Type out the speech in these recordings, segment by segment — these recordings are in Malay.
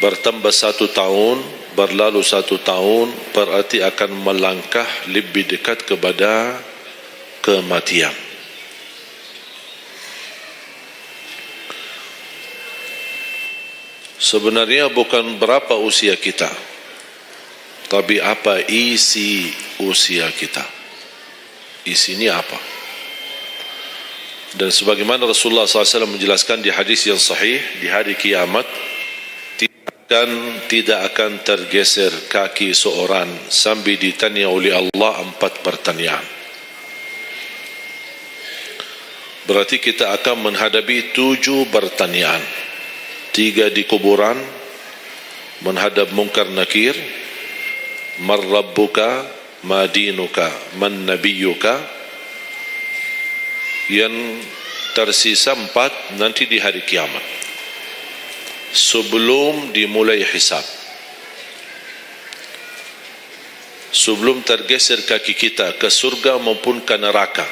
bertambah 1 tahun, berlalu 1 tahun, berarti akan melangkah lebih dekat kepada kematian. Sebenarnya bukan berapa usia kita, tapi apa isi usia kita. Isinya apa? Dan sebagaimana Rasulullah SAW menjelaskan di hadis yang sahih, di hari kiamat tidak akan tergeser kaki seorang sambil ditanya oleh Allah 4 pertanyaan. Berarti kita akan menghadapi 7 pertanyaan. 3 di kuburan, menghadap munkar nakir, man rabbuka, ma dinuka, man nabiyuka. Yang tersisa 4 nanti di hari kiamat, sebelum dimulai hisab, sebelum tergeser kaki kita ke surga maupun ke neraka,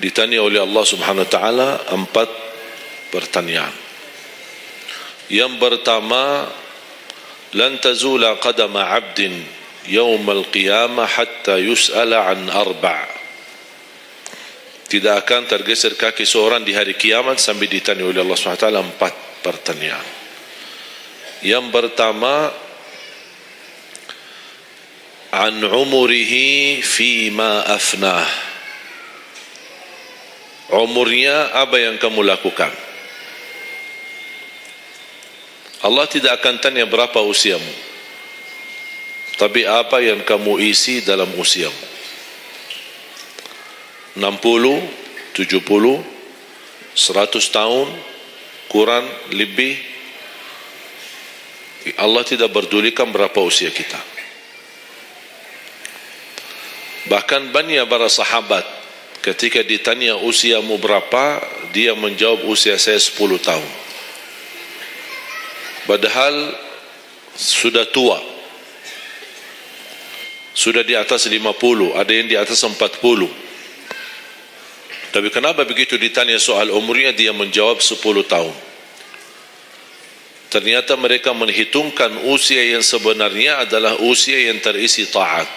ditanya oleh Allah Subhanahu wa taala 4 pertanyaan. Yang pertama, lan tazula qadama 'abdin yaumal qiyamah hatta yus'ala an 4. Tidak akan tergeser kaki seorang di hari kiamat sampai ditanya oleh Allah SWT 4 pertanyaan. Yang pertama, an umurihi fima afnah. Umurnya apa yang kamu lakukan. Allah tidak akan tanya berapa usiamu, tapi apa yang kamu isi dalam usiamu. 60, 70, 100 tahun, kurang, lebih, Allah tidak berdulikan berapa usia kita. Bahkan banyak para sahabat ketika ditanya usiamu berapa, dia menjawab usia saya 10 tahun. Padahal sudah tua, sudah di atas 50, ada yang di atas 40. Tapi kenapa begitu ditanya soal umurnya dia menjawab 10 tahun? Ternyata mereka menghitungkan usia yang sebenarnya adalah usia yang terisi taat.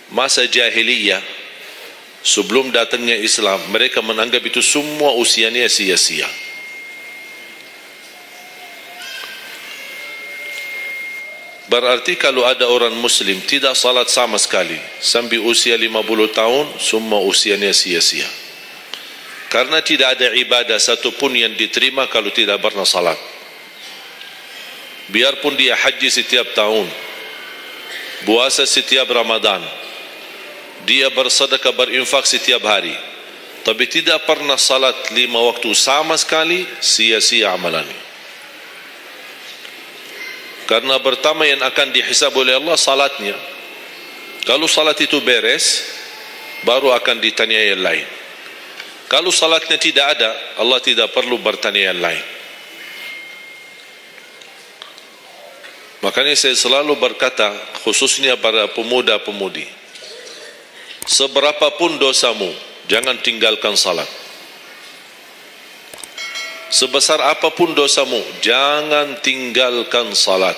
Masa jahiliyah, sebelum datangnya Islam, mereka menganggap itu semua usianya sia-sia. Berarti kalau ada orang muslim tidak salat sama sekali sampai usia 50 tahun, semua usianya sia-sia. Karena tidak ada ibadah satupun yang diterima kalau tidak pernah salat. Biarpun dia haji setiap tahun, puasa setiap Ramadan, dia bersedekah berinfak setiap hari, tapi tidak pernah salat 5 waktu sama sekali, sia-sia amalannya. Karena pertama yang akan dihisab oleh Allah salatnya. Kalau salat itu beres, baru akan ditanya yang lain. Kalau salatnya tidak ada, Allah tidak perlu bertanya yang lain. Makanya saya selalu berkata, khususnya para pemuda-pemudi, seberapapun dosamu, jangan tinggalkan salat. Sebesar apapun dosamu, jangan tinggalkan salat.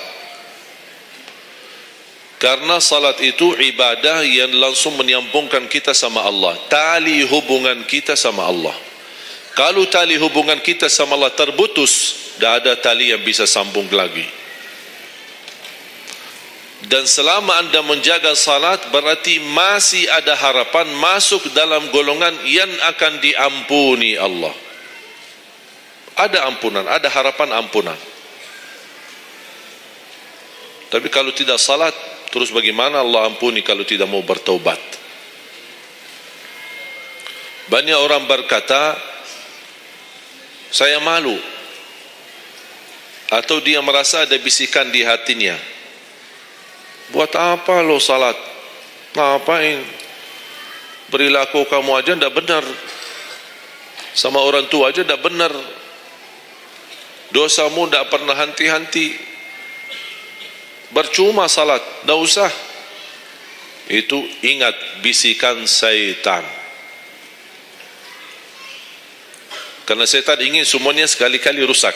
Karena salat itu ibadah yang langsung menyambungkan kita sama Allah. Tali hubungan kita sama Allah. Kalau tali hubungan kita sama Allah terputus, tidak ada tali yang bisa sambung lagi. Dan selama anda menjaga salat, berarti masih ada harapan masuk dalam golongan yang akan diampuni Allah. Ada ampunan, ada harapan ampunan. Tapi kalau tidak salat, terus bagaimana Allah ampuni kalau tidak mau bertaubat? Banyak orang berkata, saya malu. Atau dia merasa ada bisikan di hatinya, buat apa lo salat? Ngapain? Perilaku kamu aja tidak benar, sama orang tua aja tidak benar, dosamu tidak pernah henti-henti, percuma salat, tidak usah. Itu ingat bisikan syaitan. Karena syaitan ingin semuanya sekali-kali rusak.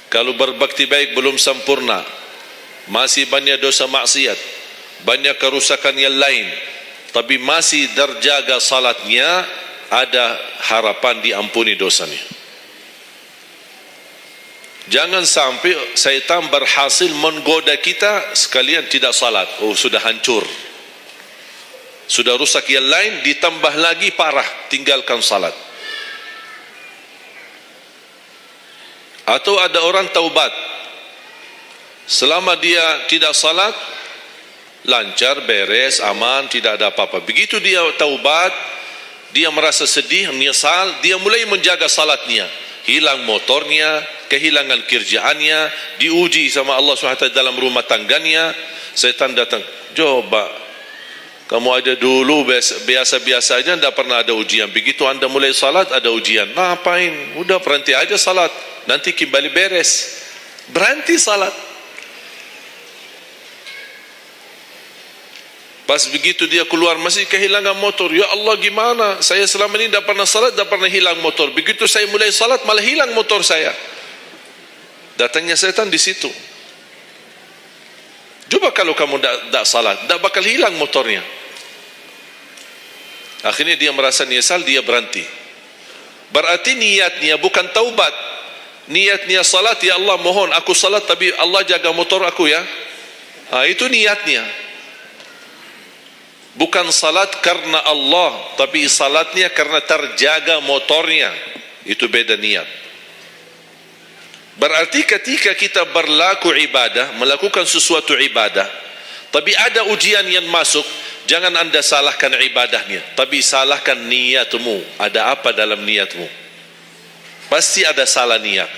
Kalau berbakti baik belum sempurna, masih banyak dosa maksiat, banyak kerusakan yang lain, tapi masih terjaga salatnya, ada harapan diampuni dosanya. Jangan sampai syaitan berhasil menggoda kita sekalian tidak salat. Oh, sudah hancur, sudah rusak yang lain, ditambah lagi parah, tinggalkan salat. Atau ada orang taubat, selama dia tidak salat, lancar, beres, aman, tidak ada apa-apa. Begitu dia taubat, dia merasa sedih, menyesal, dia mulai menjaga salatnya. Hilang motornya, kehilangan kerjaannya, diuji sama Allah SWT dalam rumah tangganya. Setan datang, coba kamu ada dulu biasa-biasa aja, tidak pernah ada ujian. Begitu anda mulai salat, ada ujian. Ngapain? Udah berhenti aja salat, nanti kembali beres. Berhenti salat. Pas begitu dia keluar masih kehilangan motor. Ya Allah, gimana? Saya selama ini tidak pernah salat, tidak pernah hilang motor. Begitu saya mulai salat malah hilang motor saya. Datangnya setan di situ. Coba kalau kamu tidak salat, tidak bakal hilang motornya. Akhirnya dia merasa nyesal, dia berhenti. Berarti niatnya bukan taubat. Niatnya salat, ya Allah mohon aku salat tapi Allah jaga motor aku ya. Itu niatnya. Bukan salat karena Allah, tapi salatnya karena terjaga motornya. Itu beda niat. Berarti ketika kita berlaku ibadah, melakukan sesuatu ibadah, tapi ada ujian yang masuk, jangan anda salahkan ibadahnya, tapi salahkan niatmu. Ada apa dalam niatmu? Pasti ada salah niat.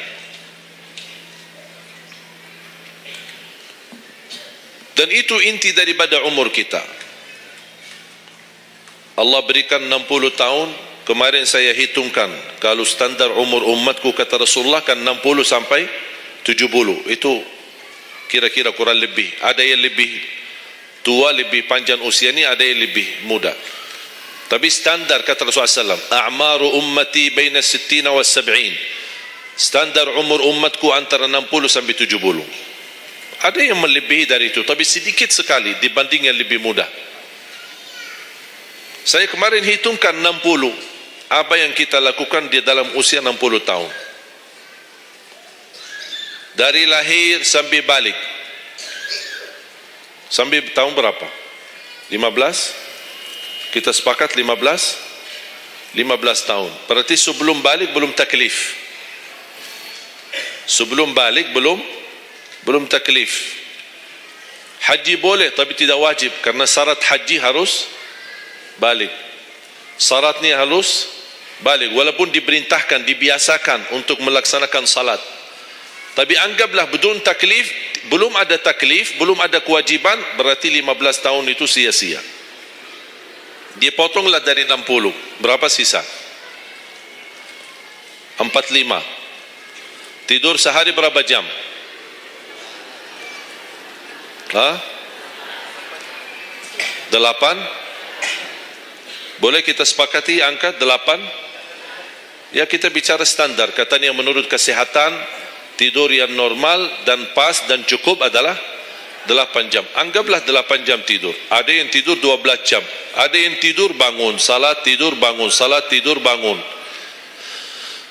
Dan itu inti daripada umur kita. Allah berikan 60 tahun. Kemarin saya hitungkan, kalau standar umur umatku kata Rasulullah kan 60 sampai 70. Itu kira-kira kurang lebih. Ada yang lebih tua, lebih panjang usianya, ada yang lebih muda. Tapi standar kata Rasulullah SAW, a'maru ummati baina 60 wa 70. Standar umur umatku antara 60 sampai 70. Ada yang melebihi dari itu, tapi sedikit sekali dibanding yang lebih muda. Saya kemarin hitungkan 60. Apa yang kita lakukan di dalam usia 60 tahun. Dari lahir sampai balik. Sampai tahun berapa? 15? Kita sepakat 15? 15 tahun. Berarti sebelum balik belum taklif. Sebelum balik belum taklif. Haji boleh tapi tidak wajib, karena syarat haji harus balik. Syaratnya harus balik, walaupun diperintahkan, dibiasakan untuk melaksanakan salat. Tapi anggaplah bedun taklif, belum ada taklif, belum ada kewajiban, berarti 15 tahun itu sia-sia. Dia potonglah dari 60, berapa sisa? 45. Tidur sehari berapa jam? Hah? 8? Boleh kita sepakati angka 8? Ya, kita bicara standar. Katanya menurut kesehatan, tidur yang normal dan pas dan cukup adalah 8 jam. Anggaplah 8 jam tidur. Ada yang tidur 12 jam. Ada yang tidur bangun, salat, tidur bangun, salat, tidur bangun.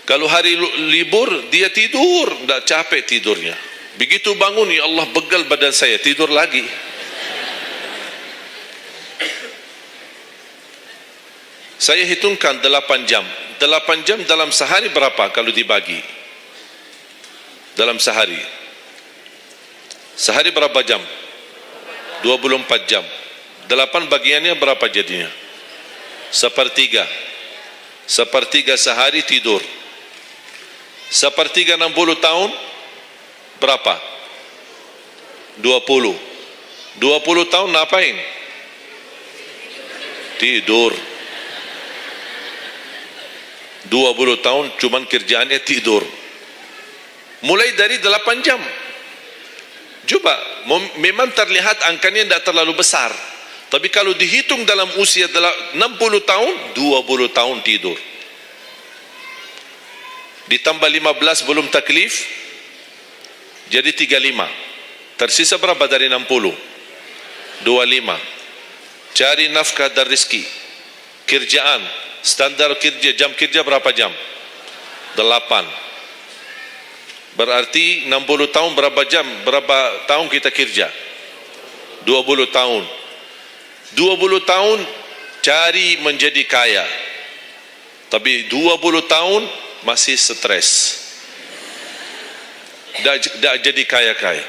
Kalau hari libur, dia tidur, tidak capek tidurnya. Begitu bangun, ya Allah begal badan saya, tidur lagi. Saya hitungkan 8 jam. 8 jam dalam sehari berapa kalau dibagi? Dalam sehari. Sehari berapa jam? 24 jam. 8 bagiannya berapa jadinya? Sepertiga. Sepertiga sehari tidur. Sepertiga 60 tahun berapa? 20. 20 tahun ngapain? Tidur. 20 tahun cuman kerjaannya tidur. Mulai dari 8 jam. Coba, memang terlihat angkanya tidak terlalu besar. Tapi kalau dihitung dalam usia 60 tahun, 20 tahun tidur. Ditambah 15 belum taklif, Jadi 35. Tersisa berapa dari 60? 25. Cari nafkah dan rezeki. Kerjaan, standar kerja, jam kerja berapa jam? 8. Berarti 60 tahun berapa jam? Berapa tahun kita kerja? 20 tahun. 20 tahun cari menjadi kaya. Tapi 20 tahun masih stres. Dah jadi kaya-kaya.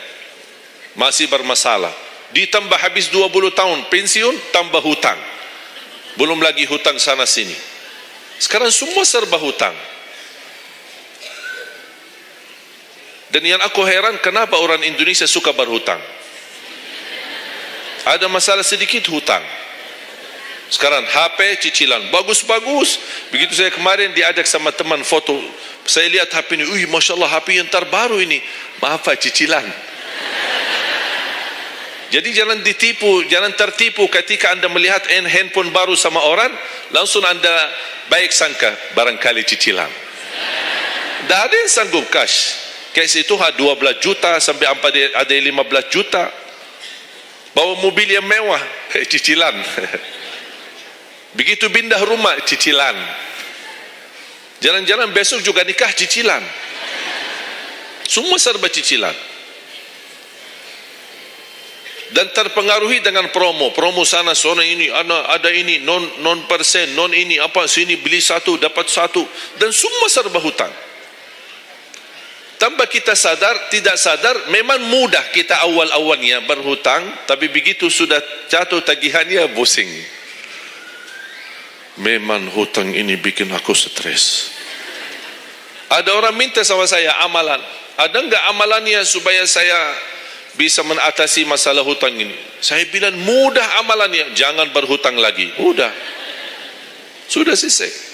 Masih bermasalah. Ditambah habis 20 tahun pensiun, tambah hutang. Belum lagi hutang sana sini. Sekarang semua serba hutang. Dan yang aku heran, kenapa orang Indonesia suka berhutang? Ada masalah sedikit hutang. Sekarang HP cicilan bagus-bagus. Begitu saya kemarin diajak sama teman foto, saya lihat HP ini, Masya Allah HP yang terbaru ini. Maaf Pak, cicilan. Jadi jangan ditipu, jangan tertipu ketika anda melihat handphone baru sama orang, langsung anda baik sangka barangkali cicilan. Tak ada yang sanggup cash. Cash itu 12 juta sampai ada 15 juta. Bawa mobil yang mewah, cicilan. Begitu pindah rumah, cicilan. Jalan-jalan besok juga nikah, cicilan. Semua serba cicilan. Dan terpengaruhi dengan promo sana ini, ada ini non persen, non ini apa, sini beli satu dapat satu, dan semua serba hutang. Tanpa kita sadar, tidak sadar, memang mudah kita awal-awalnya berhutang, tapi begitu sudah jatuh tagihannya pusing. Memang hutang ini bikin aku stres. Ada orang minta sama saya amalan. Ada enggak amalannya supaya saya bisa mengatasi masalah hutang ini? Saya bilang mudah amalannya, jangan berhutang lagi. Mudah. Sudah selesai.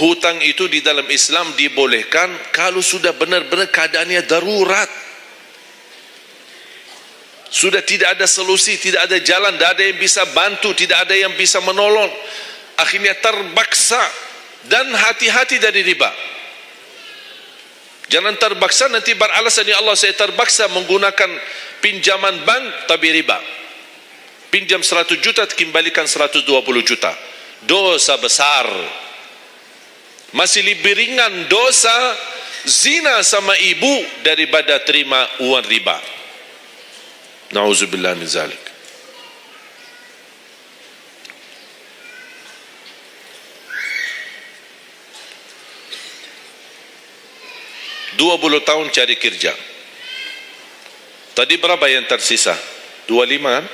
Hutang itu di dalam Islam dibolehkan kalau sudah benar-benar keadaannya darurat. Sudah tidak ada solusi, tidak ada jalan, tidak ada yang bisa bantu, tidak ada yang bisa menolong. Akhirnya terpaksa, dan hati-hati dari riba. Jangan terpaksa nanti beralasan, ya Allah saya terpaksa menggunakan pinjaman bank tapi riba. Pinjam 100 juta kembalikan 120 juta. Dosa besar. Masih lebih ringan dosa zina sama ibu daripada terima uang riba. Na'udzubillah min zalik. Dua 20 tahun cari kerja. Tadi berapa yang tersisa? 25 kan?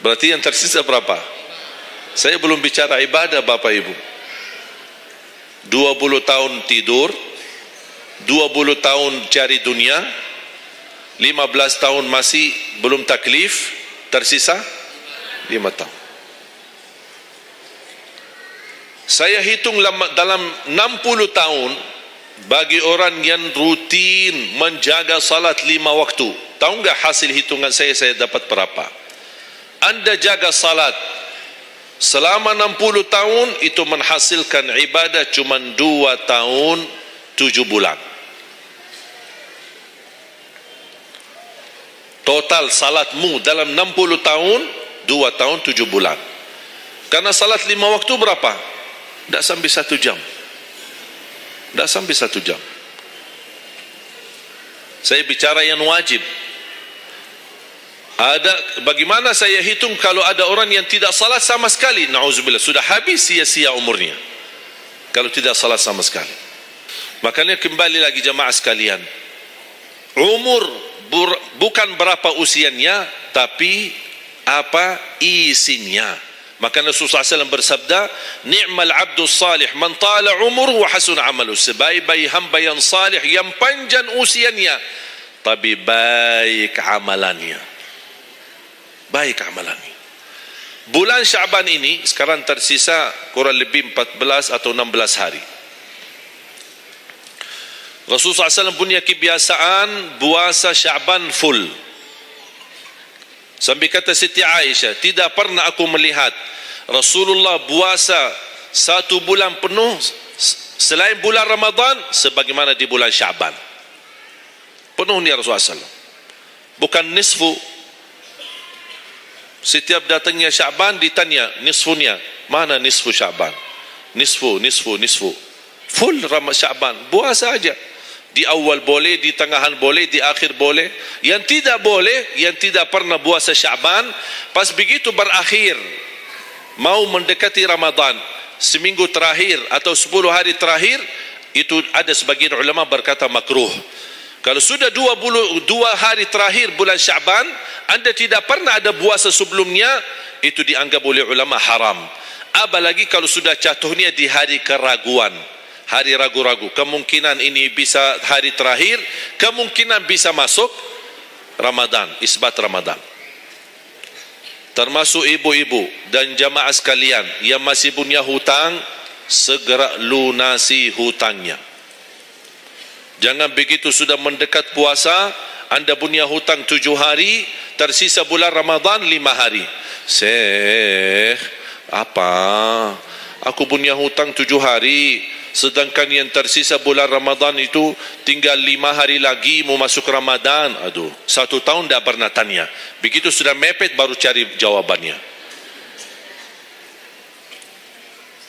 Berarti yang tersisa berapa? Saya belum bicara ibadah Bapak Ibu. 20 tahun tidur, 20 tahun cari dunia, 15 tahun masih belum taklif, tersisa 5 tahun. Saya hitung dalam 60 tahun bagi orang yang rutin menjaga salat 5 waktu. Tahu enggak hasil hitungan saya dapat berapa? Anda jaga salat selama 60 tahun itu menghasilkan ibadah cuma 2 tahun 7 bulan. Total salatmu dalam 60 tahun 2 tahun 7 bulan. Karena salat 5 waktu berapa? Tak sampai 1 jam. Tak sampai 1 jam. Saya bicara yang wajib. Ada, bagaimana saya hitung kalau ada orang yang tidak salat sama sekali? Na'udzubillah, sudah habis sia-sia umurnya kalau tidak salat sama sekali. Makanya kembali lagi jamaah sekalian, umur bukan berapa usianya, tapi apa isinya. Maka Rasulullah SAW bersabda, ni'mal abdus salih man tala umur wa hasun amalu. Sebaik-baik hamba yang salih yang panjang usianya tapi baik amalannya. Baik amalannya. Bulan Syaban ini sekarang tersisa kurang lebih 14 atau 16 hari. Rasulullah SAW punya kebiasaan puasa Syaban full. Sampai kata Siti Aisyah, tidak pernah aku melihat Rasulullah puasa 1 bulan penuh selain bulan Ramadan sebagaimana di bulan Syaban. Penuhnya Rasulullah SAW. Bukan nisfu. Setiap datangnya Syaban ditanya nisfunya, mana nisfu Syaban? Nisfu. Full Syaban, puasa saja. Di awal boleh, di tengahan boleh, di akhir boleh. Yang tidak boleh, yang tidak pernah puasa Syaban, pas begitu berakhir, mau mendekati Ramadan, seminggu terakhir atau 10 hari terakhir, itu ada sebagian ulama berkata makruh. Kalau sudah 2 hari terakhir bulan Syaban, anda tidak pernah ada puasa sebelumnya, itu dianggap oleh ulama haram. Apalagi kalau sudah jatuhnya di hari keraguan, hari ragu-ragu, kemungkinan ini bisa hari terakhir, kemungkinan bisa masuk Ramadan, isbat Ramadan. Termasuk ibu-ibu dan jamaah sekalian yang masih punya hutang, segera lunasi hutangnya. Jangan begitu sudah mendekat puasa, anda punya hutang 7 hari, tersisa bulan Ramadan 5 hari. Syekh, apa? Aku punya hutang 7 hari, sedangkan yang tersisa bulan Ramadan itu tinggal 5 hari lagi mau masuk Ramadan. Aduh, 1 tahun dah pernah tanya. Begitu sudah mepet baru cari jawabannya.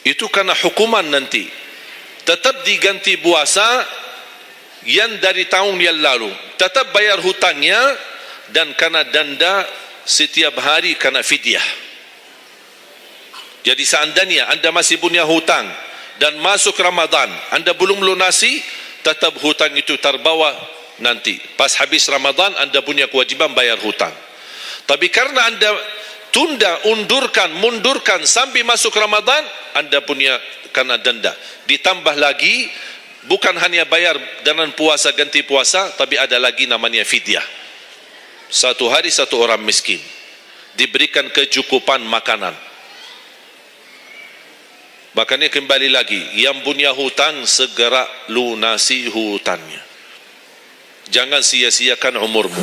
Itu karena hukuman nanti. Tetap diganti puasa yang dari tahun yang lalu, tetap bayar hutangnya, dan kena denda setiap hari, kena fidyah. Jadi seandainya anda masih punya hutang dan masuk Ramadan, anda belum lunasi, tetap hutang itu terbawa nanti. Pas habis Ramadan, anda punya kewajiban bayar hutang. Tapi karena anda tunda, mundurkan sampai masuk Ramadan, anda punya kena denda. Ditambah lagi, bukan hanya bayar dengan puasa ganti puasa, tapi ada lagi namanya fidyah. 1 hari 1 orang miskin diberikan kecukupan makanan. Makanya kembali lagi, yang punya hutang segera lunasi hutangnya. Jangan sia-siakan umurmu.